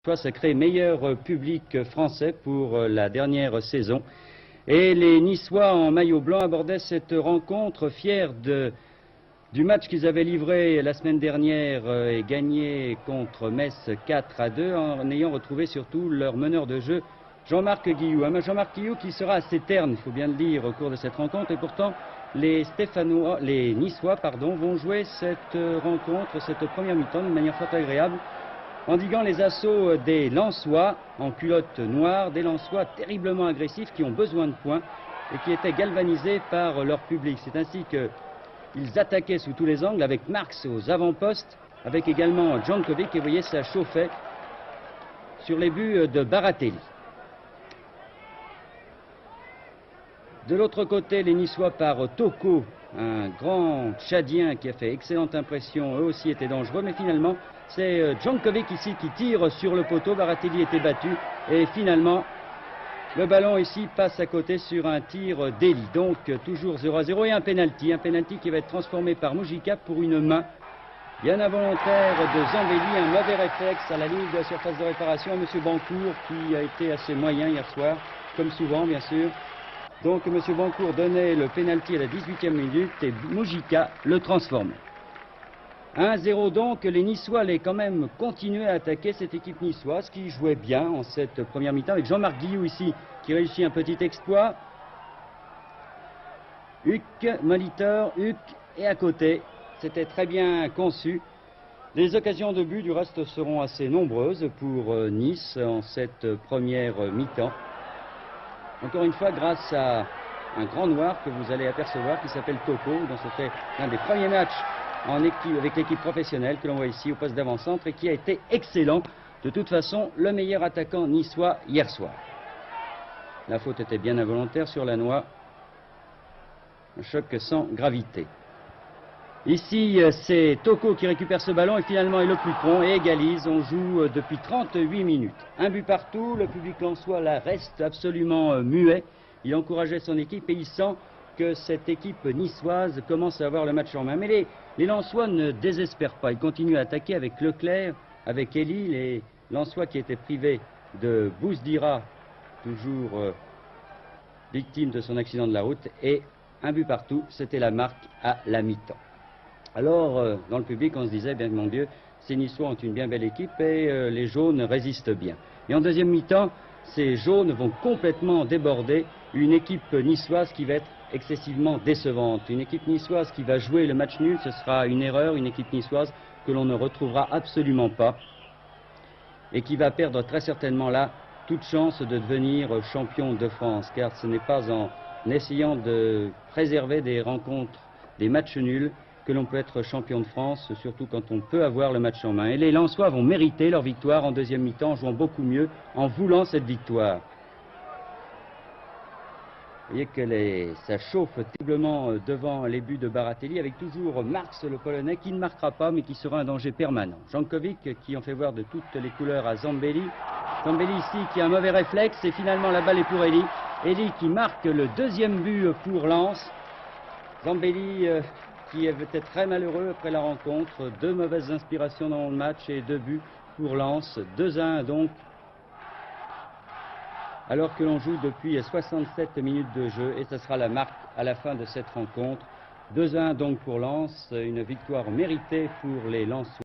soit sacré meilleur public français pour la dernière saison. Et les Niçois en maillot blanc abordaient cette rencontre fiers du match qu'ils avaient livré la semaine dernière et gagné contre Metz 4-2 en ayant retrouvé surtout leur meneur de jeu Jean-Marc Guillou. Jean-Marc Guillou qui sera assez terne, il faut bien le dire, au cours de cette rencontre. Et pourtant, les Niçois vont jouer cette rencontre, cette première mi-temps d'une manière fort agréable, endiguant les assauts des Lensois en culotte noire, des Lensois terriblement agressifs qui ont besoin de points et qui étaient galvanisés par leur public. C'est ainsi qu'ils attaquaient sous tous les angles avec Marx aux avant-postes, avec également Djankovic, et vous voyez, ça chauffait sur les buts de Baratelli. De l'autre côté, les Niçois par Toko, un grand Tchadien qui a fait excellente impression, eux aussi étaient dangereux, mais finalement, c'est Djankovic ici qui tire sur le poteau. Baratelli était battu et finalement, le ballon ici passe à côté sur un tir d'Eli. Donc toujours 0-0 et un penalty qui va être transformé par Mujica pour une main bien involontaire de Zambelli, un mauvais réflexe à la ligne de la surface de réparation à M. Bancourt qui a été assez moyen hier soir, comme souvent bien sûr. Donc M. Bancourt donnait le penalty à la 18e minute et Mujica le transformait. 1-0 donc, les Niçois allaient quand même continuer à attaquer cette équipe niçoise qui jouait bien en cette première mi-temps avec Jean-Marc Guillou ici qui réussit un petit exploit. Huck, Molitor, Huck et à côté, c'était très bien conçu. Les occasions de but du reste seront assez nombreuses pour Nice en cette première mi-temps. Encore une fois grâce à un grand noir que vous allez apercevoir qui s'appelle Toko, dont c'était l'un des premiers matchs avec l'équipe professionnelle que l'on voit ici au poste d'avant-centre et qui a été excellent. De toute façon, le meilleur attaquant niçois hier soir. La faute était bien involontaire sur la noix. Un choc sans gravité. Ici, c'est Toko qui récupère ce ballon et finalement est le plus prompt et égalise. On joue depuis 38 minutes. Un but partout, le public lensois là reste absolument muet. Il encourageait son équipe et il sent que cette équipe niçoise commence à avoir le match en main. Mais les Lensois ne désespèrent pas. Ils continuent à attaquer avec Leclerc, avec Elie, les Lensois qui étaient privés de Bouzdira, toujours victime de son accident de la route. Et un but partout, c'était la marque à la mi-temps. Alors, dans le public, on se disait, bien mon Dieu, ces Niçois ont une bien belle équipe et les jaunes résistent bien. Et en deuxième mi-temps, ces jaunes vont complètement déborder une équipe niçoise qui va être excessivement décevante. Une équipe niçoise qui va jouer le match nul, ce sera une erreur, une équipe niçoise que l'on ne retrouvera absolument pas et qui va perdre très certainement là toute chance de devenir champion de France, car ce n'est pas en essayant de préserver des rencontres, des matchs nuls, que l'on peut être champion de France, surtout quand on peut avoir le match en main. Et les Lensois vont mériter leur victoire en deuxième mi-temps, en jouant beaucoup mieux, en voulant cette victoire. Vous voyez que ça chauffe terriblement devant les buts de Baratelli, avec toujours Marx, le Polonais, qui ne marquera pas, mais qui sera un danger permanent. Djankovic, qui en fait voir de toutes les couleurs à Zambelli. Zambelli ici, qui a un mauvais réflexe, et finalement la balle est pour Elie. Elie qui marque le deuxième but pour Lens. Zambelli qui était très malheureux après la rencontre. Deux mauvaises inspirations dans le match et deux buts pour Lens. 2-1 donc. Alors que l'on joue depuis 67 minutes de jeu et ce sera la marque à la fin de cette rencontre. 2-1 donc pour Lens, une victoire méritée pour les Lensois.